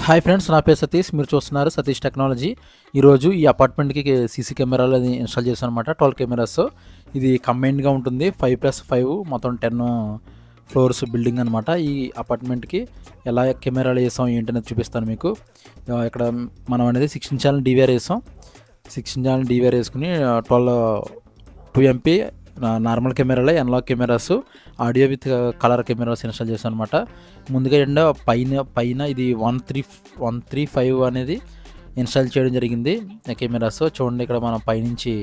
Hi friends, నా పేరు సతీష్. మీరు చూస్తున్నారు సతీష్ టెక్నాలజీ. ఈరోజు ఈ అపార్ట్మెంట్కి సీసీ కెమెరాలు అది ఇన్స్టాల్ చేశాను అనమాట. 12 కెమెరాస్. ఇది కంబైన్డ్గా ఉంటుంది. 5+5 మొత్తం 10 ఫ్లోర్స్ బిల్డింగ్ అనమాట. ఈ అపార్ట్మెంట్కి ఎలా కెమెరాలు వేసాం ఏంటనేది చూపిస్తాను మీకు. ఇక్కడ మనం అనేది 16 ఛానల్ DVR వేసాం. 16 ఛానల్ DVR వేసుకుని 2MP నార్మల్ కెమెరాలే, analog cameras, audio with colour cameras install చేశాను అనమాట. ముందుగా పైన ఇది 135 అనేది ఇన్స్టాల్ చేయడం జరిగింది కెమెరాస్. చూడండి, ఇక్కడ మనం పైనుంచి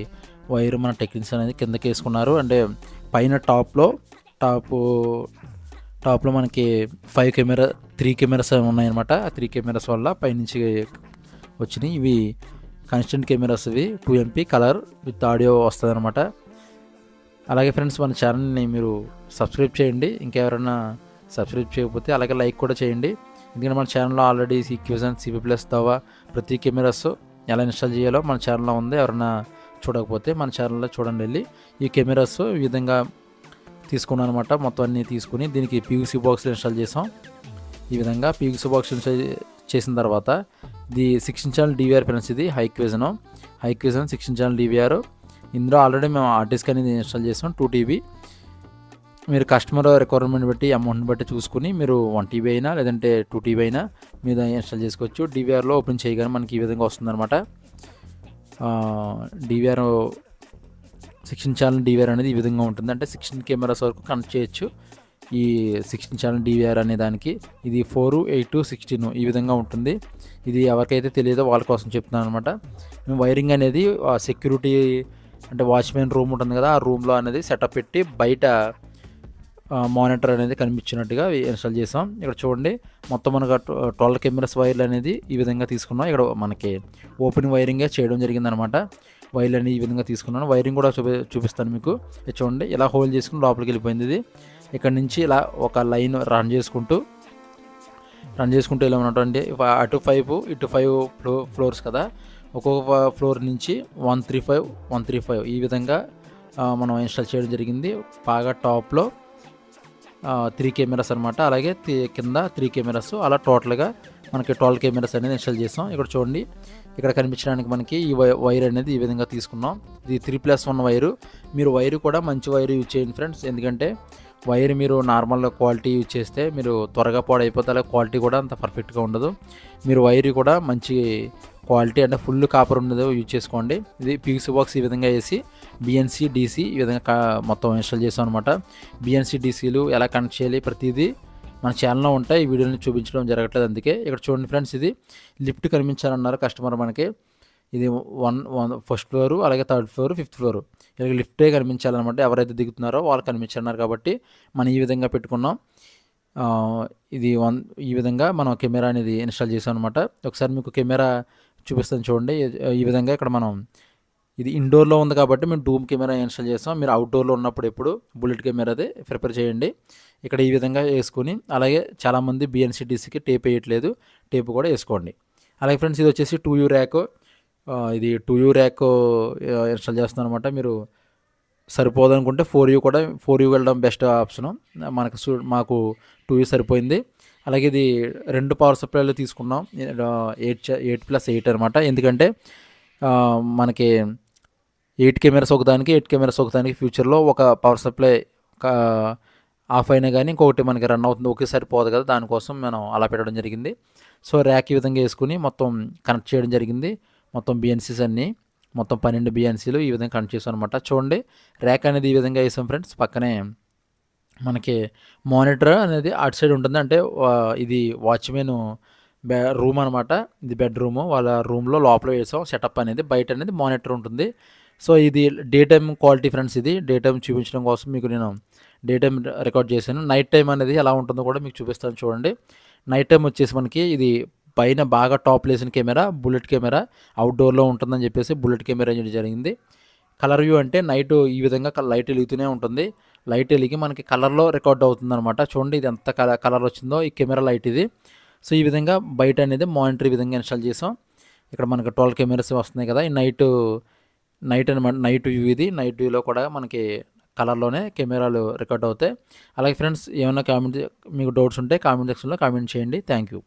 వైర్ మన టెక్నీషియన్ అనేది కిందకి వేసుకున్నారు. అంటే పైన టాప్లో మనకి 3 కెమెరాస్ ఉన్నాయన్నమాట. ఆ 3 కెమెరాస్ వల్ల పైనుంచి వచ్చినాయి. ఇవి కాన్స్టెంట్ కెమెరాస్. ఇవి 2MP కలర్ విత్ ఆడియో వస్తుంది అనమాట. అలాగే ఫ్రెండ్స్, మన ఛానల్ని మీరు సబ్స్క్రైబ్ చేయండి. ఇంకెవరైనా సబ్స్క్రైబ్ చేయకపోతే అలాగే లైక్ కూడా చేయండి. ఎందుకంటే మన ఛానల్లో ఆల్రెడీ CQSN, CP+ దవా ప్రతి కెమెరాస్ ఎలా ఇన్స్టాల్ చేయాలో మన ఛానల్లో ఉంది. ఎవరైనా చూడకపోతే మన ఛానల్లో చూడండి వెళ్ళి. ఈ కెమెరాస్ ఈ విధంగా తీసుకున్నాను అనమాట. మొత్తం అన్నీ తీసుకుని దీనికి PVC బాక్స్ ఇన్స్టాల్ చేసాం. ఈ విధంగా PVC బాక్స్ ఇన్స్టాల్ చేసిన తర్వాత ఇది 16 ఛానల్ DVR ఫ్రెండ్స్. ఇది హైక్విజన్ 16 ఛానల్ DVR. ఇందులో ఆల్రెడీ మేము ఆర్టిస్ట్ అనేది ఇన్స్టాల్ చేసాం 2 TB. మీరు కస్టమర్ రిక్వైర్మెంట్ బట్టి అమౌంట్ని బట్టి చూసుకుని మీరు 1 TB అయినా లేదంటే 2 TB అయినా మీద ఇన్స్టాల్ చేసుకోవచ్చు. DVRలో ఓపెన్ చేయగానే మనకి ఈ విధంగా వస్తుందన్నమాట. DVR 16 ఛానల్ DVR అనేది ఈ విధంగా ఉంటుంది. అంటే 16 కెమెరాస్ వరకు కనెక్ట్ చేయొచ్చు ఈ 16 ఛానల్ DVR అనే దానికి. ఇది 4, 8, 16 ఈ విధంగా ఉంటుంది. ఇది ఎవరికైతే తెలియదో వాళ్ళ కోసం చెప్తున్నాను అనమాట. మేము వైరింగ్ అనేది సెక్యూరిటీ అంటే వాచ్మెన్ రూమ్ ఉంటుంది కదా, ఆ రూమ్లో అనేది సెటప్ పెట్టి బయట మానిటర్ అనేది కనిపించినట్టుగా ఇన్స్టాల్ చేసాం. ఇక్కడ చూడండి, మొత్తం మనకు 12 కెమెరాస్ వైర్లు అనేది ఈ విధంగా తీసుకున్నాం. ఇక్కడ మనకి ఓపెన్ వైరింగే చేయడం జరిగిందనమాట. వైర్లు అనేది ఈ విధంగా తీసుకున్నాను. వైరింగ్ కూడా చూపిస్తాను మీకు. చూడండి, ఇలా హోల్డ్ చేసుకుని లోపలికి వెళ్ళిపోయింది. ఇది ఇక్కడ నుంచి ఇలా ఒక లైన్ రన్ చేసుకుంటూ ఇలా ఉన్నటువంటి అటు 5 ఇటు 5 ఫ్లోర్స్ కదా, ఒక్కొక్క ఫ్లోర్ నుంచి 135 ఈ విధంగా మనం ఇన్స్టాల్ చేయడం జరిగింది. బాగా టాప్లో 3 కెమెరాస్ అనమాట. అలాగే కింద 3 కెమెరాస్. అలా టోటల్గా మనకి 12 కెమెరాస్ అనేది ఇన్స్టాల్ చేసాం. ఇక్కడ చూడండి, ఇక్కడ కనిపించడానికి మనకి ఈ వైర్ అనేది ఈ విధంగా తీసుకున్నాం. ఇది 3+1 వైరు. మీరు వైరు కూడా మంచి వైరు యూజ్ చేయండి ఫ్రెండ్స్. ఎందుకంటే వైర్ మీరు నార్మల్ క్వాలిటీ యూజ్ చేస్తే మీరు త్వరగా పాడైపోతే, అలాగే క్వాలిటీ కూడా అంత పర్ఫెక్ట్గా ఉండదు. మీరు వైర్ కూడా మంచి క్వాలిటీ అంటే ఫుల్ కాపర్ ఉన్నది యూజ్ చేసుకోండి. ఇది PVC బాక్స్ ఈ విధంగా వేసి BNC DC ఈ విధంగా మొత్తం ఇన్స్టాల్ చేసాం అనమాట. BNC DCలు ఎలా కనెక్ట్ చేయాలి ప్రతిదీ మన ఛానల్లో ఉంటాయి. ఈ వీడియోని చూపించడం జరగట్లేదు, అందుకే. ఇక్కడ చూడండి ఫ్రెండ్స్, ఇది లిఫ్ట్ కనిపించాలన్నారు కస్టమర్ మనకి. ఇది 1st ఫ్లోరు, అలాగే 3rd ఫ్లోర్, 5th ఫ్లోర్ ఇలా లిఫ్టే కనిపించాలన్నమాట. ఎవరైతే దిగుతున్నారో వాళ్ళు కనిపించాలన్నారు కాబట్టి మనం ఈ విధంగా పెట్టుకున్నాం. ఇది ఈ విధంగా మనం కెమెరా అనేది ఇన్స్టాల్ చేసాం అనమాట. ఒకసారి మీకు కెమెరా చూపిస్తాను చూడండి. ఈ విధంగా ఇక్కడ మనం ఇది ఇండోర్లో ఉంది కాబట్టి మేము డూమ్ కెమెరా ఇన్స్టాల్ చేస్తాం. మీరు అవుట్డోర్లో ఉన్నప్పుడు ఎప్పుడు బుల్లెట్ కెమెరాదే ప్రిపేర్ చేయండి. ఇక్కడ ఈ విధంగా వేసుకుని, అలాగే చాలామంది BNC DCకి టేప్ వేయట్లేదు, టేప్ కూడా వేసుకోండి. అలాగే ఫ్రెండ్స్, ఇది వచ్చేసి 2U ర్యాక్. ఇది 2U ర్యాక్ ఇన్స్టాల్ చేస్తున్నాను అనమాట. మీరు సరిపోదనుకుంటే 4U వెళ్ళడం బెస్ట్ ఆప్షను. మాకు 2U సరిపోయింది. అలాగే ఇది 2 పవర్ సప్లైలు తీసుకున్నాం. 8+8 అనమాట. ఎందుకంటే మనకి 8 కెమెరాస్ ఒకదానికి 8 కెమెరాస్ ఒకదానికి ఫ్యూచర్లో ఒక పవర్ సప్లై ఆఫ్ అయినా కానీ ఇంకొకటి మనకి రన్ అవుతుంది, ఒకేసారి పోదు కదా, దానికోసం మనం అలా పెట్టడం జరిగింది. సో ర్యాక్ ఈ విధంగా వేసుకుని మొత్తం కనెక్ట్ చేయడం జరిగింది. మొత్తం BNCs అన్నీ మొత్తం 12 BNCలు ఈ విధంగా కనెక్ట్ చేసాం అనమాట. చూడండి, ర్యాక్ అనేది ఈ విధంగా వేసాం ఫ్రెండ్స్. పక్కనే మనకి మానిటర్ అనేది అటు సైడ్ ఉంటుంది. అంటే ఇది వాచ్మెన్ రూమ్ అనమాట. ఇది బెడ్రూము. వాళ్ళ రూమ్లో లోపల వేసాం సెటప్ అనేది. బయట అనేది మానిటర్ ఉంటుంది. సో ఇది డే టైమ్ క్వాలిటీ ఫ్రెండ్స్. ఇది డే టైం చూపించడం కోసం మీకు నేను డే టైం రికార్డ్ చేశాను. నైట్ టైం అనేది ఎలా ఉంటుందో కూడా మీకు చూపిస్తాను చూడండి. నైట్ టైం వచ్చేసి మనకి ఇది పైన బాగా టాప్ లేసిన కెమెరా, బుల్లెట్ కెమెరా అవుట్డోర్లో ఉంటుందని చెప్పేసి బుల్లెట్ కెమెరా చేయడం జరిగింది. కలర్ వ్యూ అంటే నైట్ ఈ విధంగా లైట్ వెలుగుతూనే ఉంటుంది. లైట్ వెలిగి మనకి కలర్లో రికార్డ్ అవుతుంది అనమాట. చూడండి, ఇది ఎంత కలర్ వచ్చిందో ఈ కెమెరా లైట్ ఇది. సో ఈ విధంగా బయట అనేది మానిటర్ ఈ విధంగా ఇన్స్టాల్ చేసాం. ఇక్కడ మనకి 12 కెమెరాస్ వస్తున్నాయి కదా. ఈ నైట్ అనమాట, నైట్ వ్యూ ఇది. నైట్ వ్యూలో కూడా మనకి కలర్లోనే కెమెరాలు రికార్డ్ అవుతాయి. అలాగే ఫ్రెండ్స్, ఏమైనా మీకు డౌట్స్ ఉంటే కామెంట్ సెక్షన్లో కామెంట్ చేయండి. Thank you.